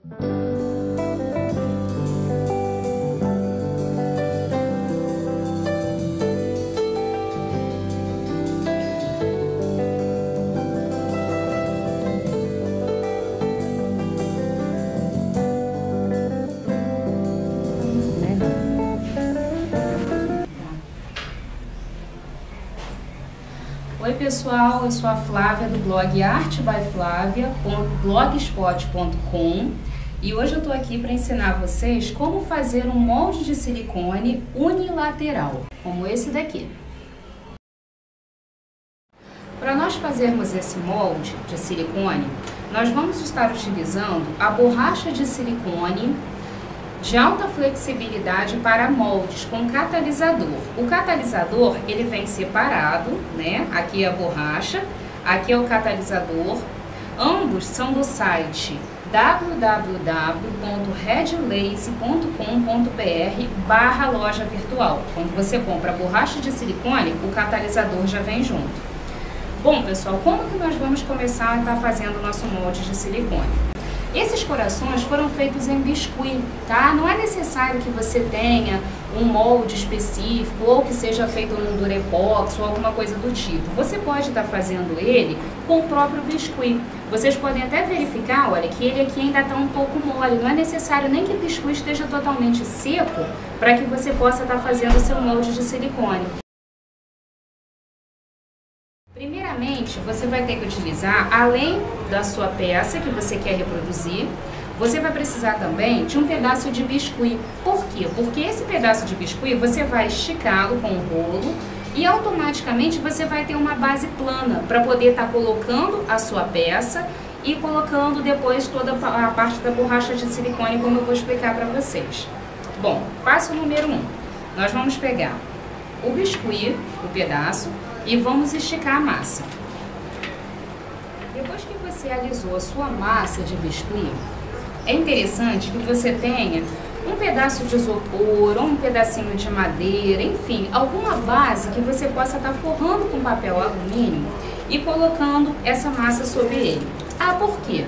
Oi pessoal, eu sou a Flávia do blog artebyflavia.blogspot.com e hoje eu tô aqui para ensinar vocês como fazer um molde de silicone unilateral, como esse daqui. Para nós fazermos esse molde de silicone, nós vamos estar utilizando a borracha de silicone de alta flexibilidade para moldes com catalisador. O catalisador, ele vem separado, né? Aqui é a borracha, aqui é o catalisador. Ambos são do site www.redlace.com.br/loja virtual. Quando você compra a borracha de silicone, o catalisador já vem junto. Bom, pessoal, como que nós vamos começar a estar fazendo o nosso molde de silicone? Esses corações foram feitos em biscuit, tá? Não é necessário que você tenha um molde específico ou que seja feito num durepox ou alguma coisa do tipo. Você pode estar fazendo ele com o próprio biscuit. Vocês podem até verificar, olha, que ele aqui ainda está um pouco mole. Não é necessário nem que o biscuit esteja totalmente seco para que você possa estar fazendo o seu molde de silicone. Primeiramente, você vai ter que utilizar, além da sua peça que você quer reproduzir, você vai precisar também de um pedaço de biscuit. Por quê? Porque esse pedaço de biscuit você vai esticá-lo com o rolo e automaticamente você vai ter uma base plana para poder estar colocando a sua peça e colocando depois toda a parte da borracha de silicone, como eu vou explicar para vocês. Bom, passo número 1. Nós vamos pegar o biscuit, o pedaço, e vamos esticar a massa. Depois que você alisou a sua massa de biscuit, é interessante que você tenha um pedaço de isopor ou um pedacinho de madeira, enfim, alguma base que você possa estar forrando com papel alumínio e colocando essa massa sobre ele. Ah, por quê?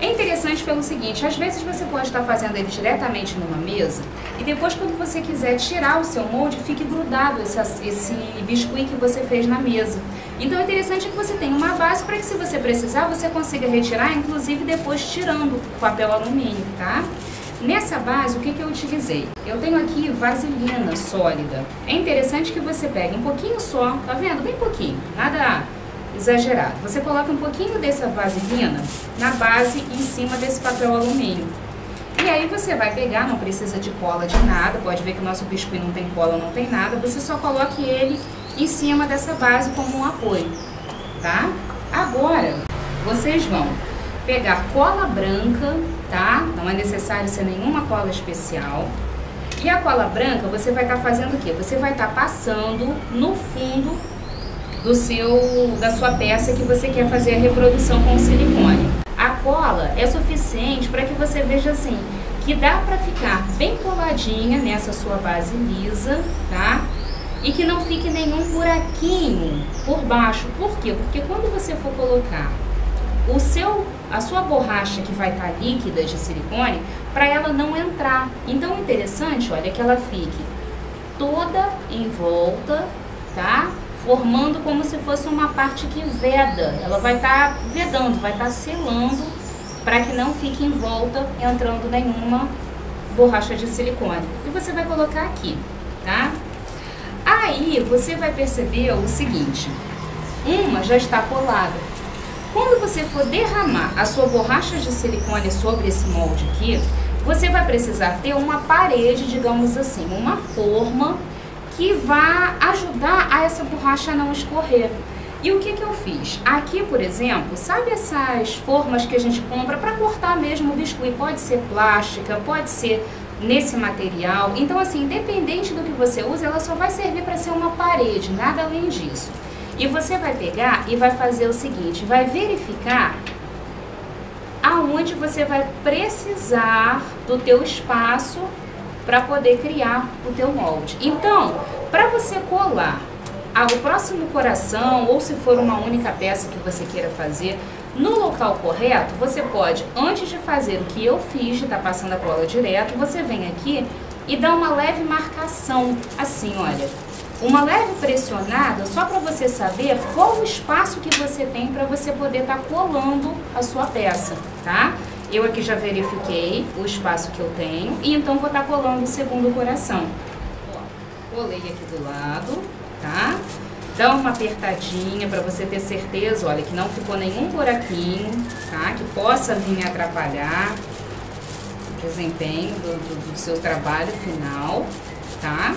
É interessante pelo seguinte, às vezes você pode estar fazendo ele diretamente numa mesa e depois quando você quiser tirar o seu molde, fique grudado esse biscuit que você fez na mesa. Então é interessante que você tenha uma base para que se você precisar, você consiga retirar, inclusive depois tirando o papel alumínio, tá? Nessa base, o que eu utilizei? Eu tenho aqui vaselina sólida. É interessante que você pegue um pouquinho só, tá vendo? Bem pouquinho, nada exagerado. Você coloca um pouquinho dessa vaselina na base em cima desse papel alumínio. E aí você vai pegar, não precisa de cola de nada, pode ver que o nosso biscuit não tem cola, não tem nada, você só coloque ele em cima dessa base como um apoio, tá? Agora, vocês vão pegar cola branca, tá? Não é necessário ser nenhuma cola especial. E a cola branca, você vai estar fazendo o quê? Você vai estar passando no fundo da sua peça que você quer fazer a reprodução com silicone. A cola é suficiente para que você veja assim, que dá para ficar bem coladinha nessa sua base lisa, tá? E que não fique nenhum buraquinho por baixo. Por quê? Porque quando você for colocar a sua borracha que vai estar líquida de silicone, para ela não entrar. Então é interessante, olha, que ela fique toda em volta, tá? Formando como se fosse uma parte que veda. Ela vai estar vedando, vai estar selando para que não fique em volta entrando nenhuma borracha de silicone. E você vai colocar aqui, tá? Aí você vai perceber o seguinte, uma já está colada. Quando você for derramar a sua borracha de silicone sobre esse molde aqui, você vai precisar ter uma parede, digamos assim, uma forma que vai ajudar a essa borracha a não escorrer. E o que eu fiz? Aqui, por exemplo, sabe essas formas que a gente compra para cortar mesmo o biscuit? Pode ser plástica, pode ser nesse material. Então, assim, independente do que você use, ela só vai servir para ser uma parede, nada além disso. E você vai pegar e vai fazer o seguinte, vai verificar aonde você vai precisar do teu espaço para poder criar o teu molde. Então, para você colar o próximo coração, ou se for uma única peça que você queira fazer, No local correto, você pode, antes de fazer o que eu fiz, de estar passando a cola direto, você vem aqui e dá uma leve marcação, assim, olha, uma leve pressionada, só para você saber qual o espaço que você tem para você poder estar colando a sua peça, tá? Eu aqui já verifiquei o espaço que eu tenho e então vou estar colando o segundo coração. Ó, colei aqui do lado, tá? Dá uma apertadinha para você ter certeza, olha, que não ficou nenhum buraquinho, tá? Que possa vir atrapalhar o desempenho do seu trabalho final, tá?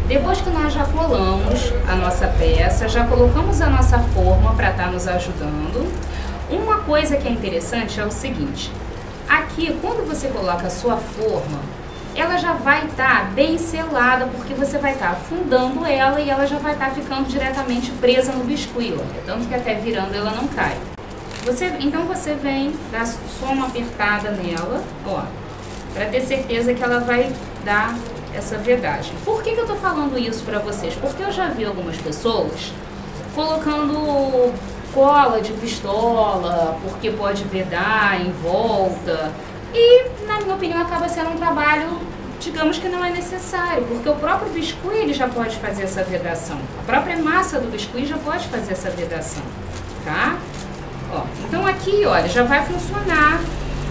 Depois que nós já colamos a nossa peça, já colocamos a nossa forma para estar nos ajudando, uma coisa que é interessante é o seguinte, aqui quando você coloca a sua forma, ela já vai estar bem selada, porque você vai estar afundando ela e ela já vai estar ficando diretamente presa no biscuit, olha, tanto que até virando ela não cai. Então você vem, dá só uma apertada nela, ó, para ter certeza que ela vai dar essa vedagem. Por que eu tô falando isso para vocês? Porque eu já vi algumas pessoas colocando cola de pistola, porque pode vedar em volta. E, na minha opinião, acaba sendo um trabalho, digamos que não é necessário, porque o próprio biscuit ele já pode fazer essa vedação. A própria massa do biscuit já pode fazer essa vedação, tá? Ó, então aqui, olha, já vai funcionar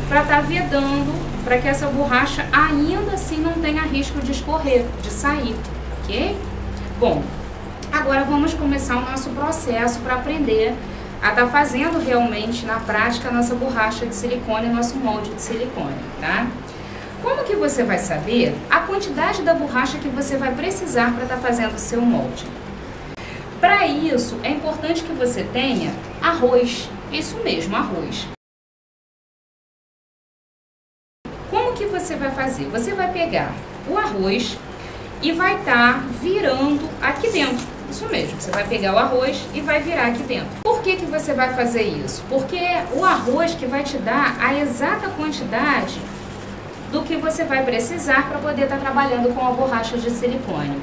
para estar vedando, para que essa borracha ainda assim não tenha risco de escorrer, de sair, ok? Bom, agora vamos começar o nosso processo para aprender a estar fazendo realmente na prática a nossa borracha de silicone, nosso molde de silicone, tá? Como que você vai saber a quantidade da borracha que você vai precisar para estar fazendo o seu molde? Para isso, é importante que você tenha arroz, isso mesmo, arroz. Como que você vai fazer? Você vai pegar o arroz e vai estar virando aqui dentro. Isso mesmo, você vai pegar o arroz e vai virar aqui dentro. Por que você vai fazer isso? Porque o arroz que vai te dar a exata quantidade do que você vai precisar para poder estar trabalhando com a borracha de silicone.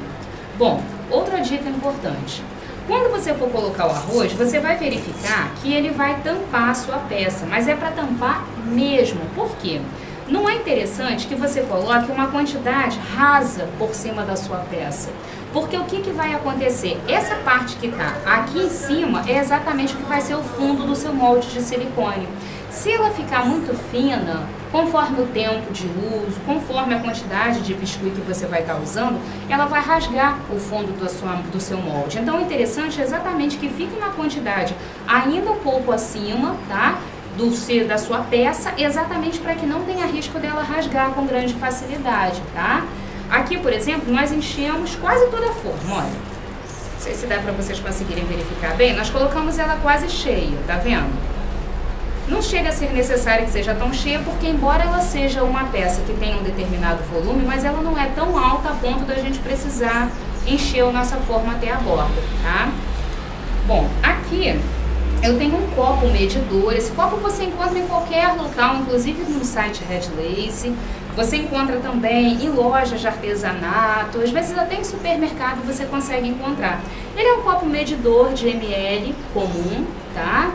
Bom, outra dica importante. Quando você for colocar o arroz, você vai verificar que ele vai tampar a sua peça, mas é para tampar mesmo. Por quê? Não é interessante que você coloque uma quantidade rasa por cima da sua peça. Porque o que vai acontecer? Essa parte que está aqui em cima é exatamente o que vai ser o fundo do seu molde de silicone. Se ela ficar muito fina, conforme o tempo de uso, conforme a quantidade de biscuit que você vai estar usando, ela vai rasgar o fundo do seu molde. Então, o interessante é exatamente que fique na quantidade ainda um pouco acima, tá? Da sua peça, exatamente para que não tenha risco dela rasgar com grande facilidade, tá? Aqui, por exemplo, nós enchemos quase toda a forma, olha. Não sei se dá para vocês conseguirem verificar bem, nós colocamos ela quase cheia, tá vendo? Não chega a ser necessário que seja tão cheia, porque embora ela seja uma peça que tenha um determinado volume, mas ela não é tão alta a ponto da gente precisar encher a nossa forma até a borda, tá? Bom, aqui eu tenho um copo medidor. Esse copo você encontra em qualquer local, inclusive no site Red Lace. Você encontra também em lojas de artesanato, às vezes até em supermercado você consegue encontrar. Ele é um copo medidor de ml comum, tá?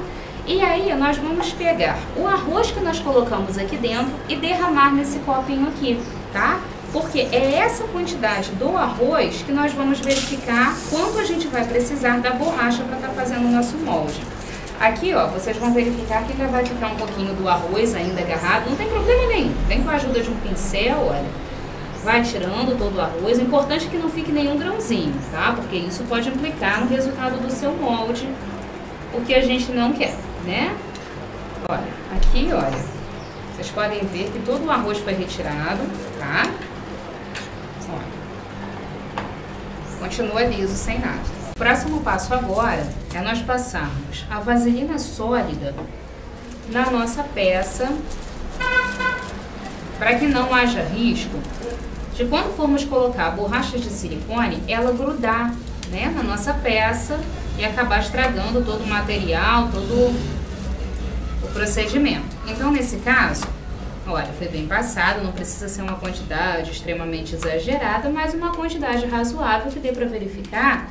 E aí nós vamos pegar o arroz que nós colocamos aqui dentro e derramar nesse copinho aqui, tá? Porque é essa quantidade do arroz que nós vamos verificar quanto a gente vai precisar da borracha para estar fazendo o nosso molde. Aqui, ó, vocês vão verificar que ainda vai ficar um pouquinho do arroz ainda agarrado, não tem problema nenhum. Vem com a ajuda de um pincel, olha, vai tirando todo o arroz. O importante é que não fique nenhum grãozinho, tá? Porque isso pode implicar no resultado do seu molde, o que a gente não quer, né? Olha, aqui, olha, vocês podem ver que todo o arroz foi retirado, tá? Olha, continua liso, sem nada. O próximo passo agora é nós passarmos a vaselina sólida na nossa peça, para que não haja risco de quando formos colocar a borracha de silicone, ela grudar, né, na nossa peça e acabar estragando todo o material, todo o procedimento. Então, nesse caso, olha, foi bem passado, não precisa ser uma quantidade extremamente exagerada, mas uma quantidade razoável que dê para verificar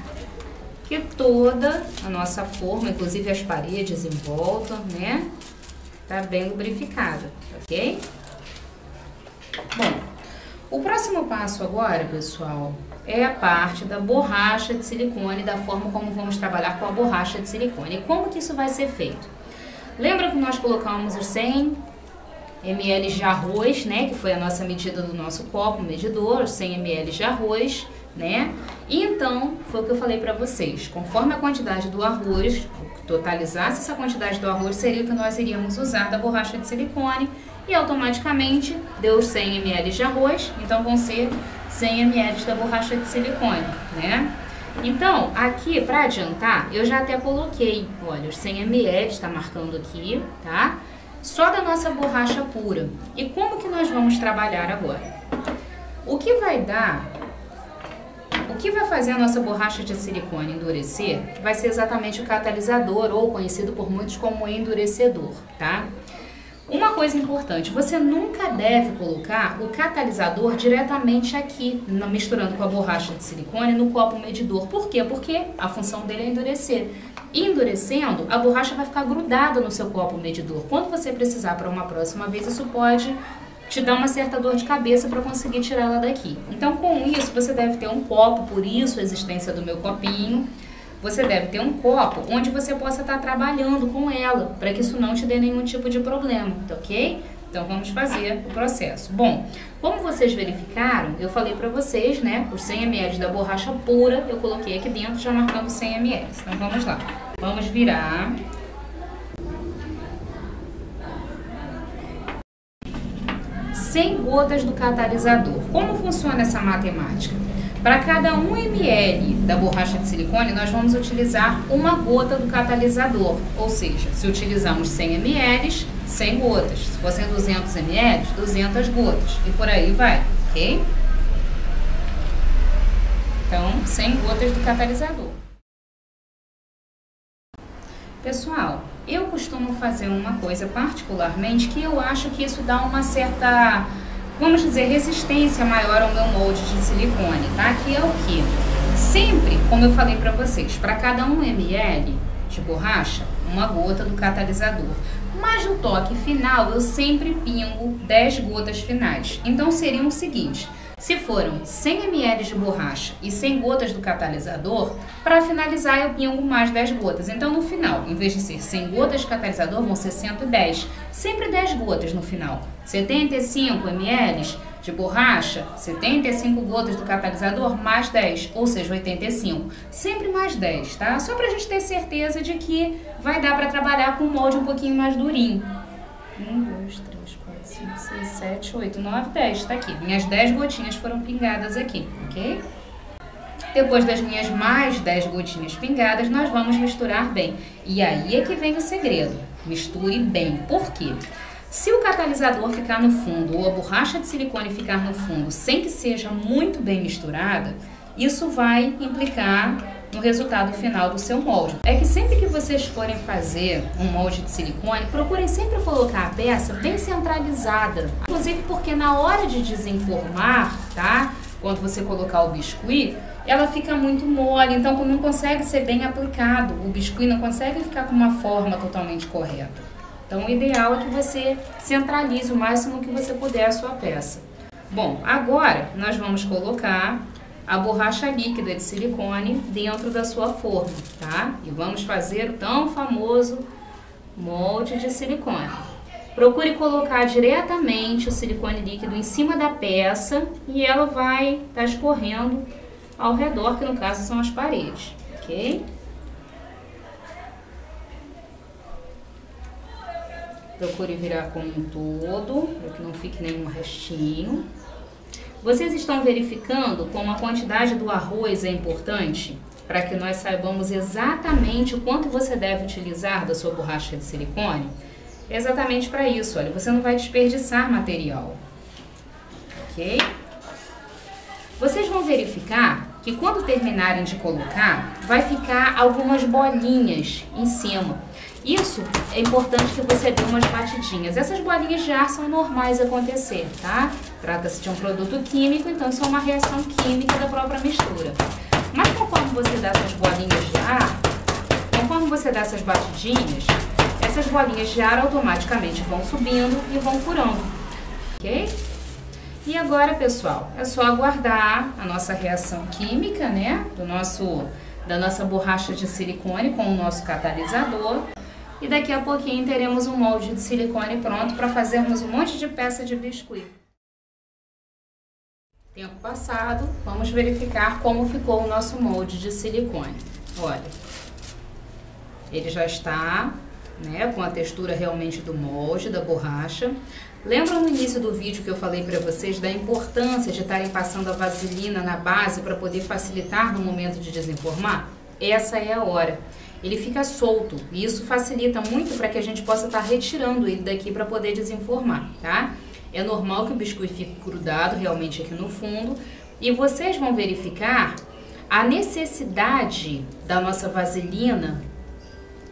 que toda a nossa forma, inclusive as paredes em volta, né, tá bem lubrificada, ok? Bom, o próximo passo agora, pessoal, é a parte da borracha de silicone, da forma como vamos trabalhar com a borracha de silicone. E como que isso vai ser feito? Lembra que nós colocamos os 100 ml de arroz, né, que foi a nossa medida do nosso copo medidor, 100 ml de arroz, né? E então, foi o que eu falei para vocês, conforme a quantidade do arroz, totalizasse essa quantidade do arroz, seria o que nós iríamos usar da borracha de silicone, e automaticamente deu os 100 ml de arroz, então vão ser 100 ml da borracha de silicone, né? Então, aqui, para adiantar, eu já até coloquei, olha, os 100 ml, está marcando aqui, tá? Só da nossa borracha pura. E como que nós vamos trabalhar agora? O que vai fazer a nossa borracha de silicone endurecer vai ser exatamente o catalisador, ou conhecido por muitos como endurecedor, tá? Uma coisa importante, você nunca deve colocar o catalisador diretamente aqui, misturando com a borracha de silicone no copo medidor. Por quê? Porque a função dele é endurecer. E endurecendo, a borracha vai ficar grudada no seu copo medidor. Quando você precisar para uma próxima vez, isso pode te dar uma certa dor de cabeça para conseguir tirá-la daqui. Então, com isso, você deve ter um copo, por isso a existência do meu copinho. Você deve ter um copo onde você possa estar trabalhando com ela, para que isso não te dê nenhum tipo de problema, tá ok? Então, vamos fazer o processo. Bom, como vocês verificaram, eu falei para vocês, né, os 100 ml da borracha pura, eu coloquei aqui dentro já marcando 100 ml. Então, vamos lá. Vamos virar. Sem gotas do catalisador. Como funciona essa matemática? Para cada 1 ml da borracha de silicone, nós vamos utilizar uma gota do catalisador. Ou seja, se utilizarmos 100 ml, 100 gotas. Se fossem 200 ml, 200 gotas. E por aí vai, ok? Então, 100 gotas do catalisador. Pessoal, eu costumo fazer uma coisa particularmente que eu acho que isso dá uma certa, vamos dizer, resistência maior ao meu molde de silicone, tá? Que é o que? Sempre, como eu falei para vocês, para cada 1 ml de borracha, uma gota do catalisador. Mas no toque final, eu sempre pingo 10 gotas finais. Então, seria o seguinte: se foram 100 ml de borracha e 100 gotas do catalisador, para finalizar eu pingo mais 10 gotas. Então, no final, em vez de ser 100 gotas de catalisador, vão ser 110. Sempre 10 gotas no final. 75 ml de borracha, 75 gotas do catalisador, mais 10, ou seja, 85. Sempre mais 10, tá? Só pra gente ter certeza de que vai dar para trabalhar com um molde um pouquinho mais durinho. 1, 2, 3, 4, 5, 6, 7, 8, 9, 10, tá aqui. Minhas 10 gotinhas foram pingadas aqui, ok? Depois das minhas mais 10 gotinhas pingadas, nós vamos misturar bem. E aí é que vem o segredo. Misture bem. Por quê? Se o catalisador ficar no fundo ou a borracha de silicone ficar no fundo sem que seja muito bem misturada, isso vai implicar no resultado final do seu molde. É que sempre que vocês forem fazer um molde de silicone, procurem sempre colocar a peça bem centralizada. Inclusive porque na hora de desenformar, tá? Quando você colocar o biscuit, ela fica muito mole, então não consegue ser bem aplicado. O biscuit não consegue ficar com uma forma totalmente correta. Então, o ideal é que você centralize o máximo que você puder a sua peça. Bom, agora nós vamos colocar a borracha líquida de silicone dentro da sua forma, tá? E vamos fazer o tão famoso molde de silicone. Procure colocar diretamente o silicone líquido em cima da peça e ela vai estar escorrendo ao redor, que no caso são as paredes, ok? Procure virar como um todo, para que não fique nenhum restinho. Vocês estão verificando como a quantidade do arroz é importante? Para que nós saibamos exatamente o quanto você deve utilizar da sua borracha de silicone? É exatamente para isso, olha, você não vai desperdiçar material, ok? Vocês vão verificar que quando terminarem de colocar, vai ficar algumas bolinhas em cima. Isso é importante que você dê umas batidinhas. Essas bolinhas de ar são normais acontecer, tá? Trata-se de um produto químico, então isso é uma reação química da própria mistura. Mas conforme você dá essas bolinhas de ar, conforme você dá essas batidinhas, essas bolinhas de ar automaticamente vão subindo e vão furando, ok? E agora, pessoal, é só aguardar a nossa reação química, né, da nossa borracha de silicone com o nosso catalisador. E daqui a pouquinho teremos um molde de silicone pronto para fazermos um monte de peça de biscuit. Tempo passado, vamos verificar como ficou o nosso molde de silicone. Olha, ele já está, né, com a textura realmente do molde, da borracha. Lembram no início do vídeo que eu falei para vocês da importância de estarem passando a vaselina na base para poder facilitar no momento de desenformar? Essa é a hora. Ele fica solto e isso facilita muito para que a gente possa estar retirando ele daqui para poder desenformar, tá? É normal que o biscuit fique grudado realmente aqui no fundo e vocês vão verificar a necessidade da nossa vaselina,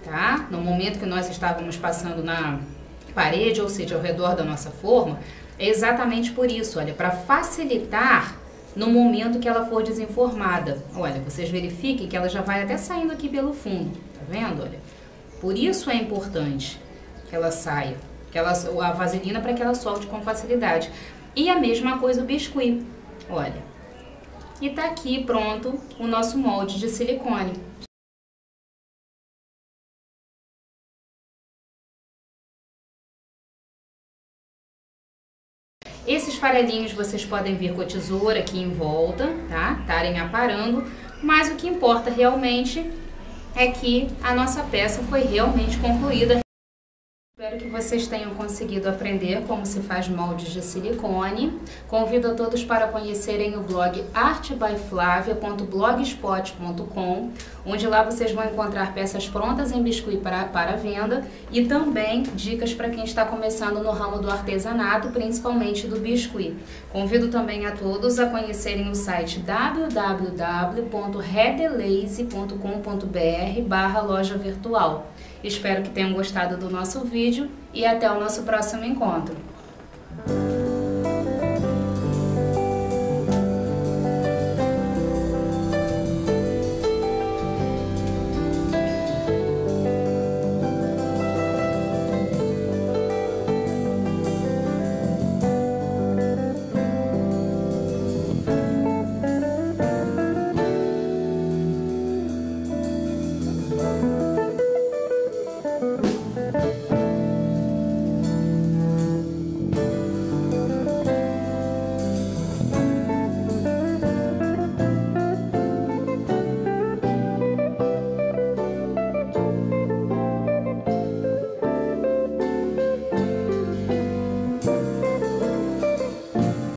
tá? No momento que nós estávamos passando na parede, ou seja, ao redor da nossa forma, é exatamente por isso, olha, para facilitar no momento que ela for desenformada. Olha, vocês verifiquem que ela já vai até saindo aqui pelo fundo, tá vendo? Olha, por isso é importante que ela saia, a vaselina, para que ela solte com facilidade. E a mesma coisa o biscuit, olha. E tá aqui pronto o nosso molde de silicone. Esses farelinhos vocês podem vir com a tesoura aqui em volta, tá? Estarem aparando, mas o que importa realmente é que a nossa peça foi realmente concluída. Espero que vocês tenham conseguido aprender como se faz moldes de silicone. Convido a todos para conhecerem o blog artebyflavia.blogspot.com, onde lá vocês vão encontrar peças prontas em biscuit para venda e também dicas para quem está começando no ramo do artesanato, principalmente do biscuit. Convido também a todos a conhecerem o site www.redelazy.com.br/loja virtual. Espero que tenham gostado do nosso vídeo e até o nosso próximo encontro.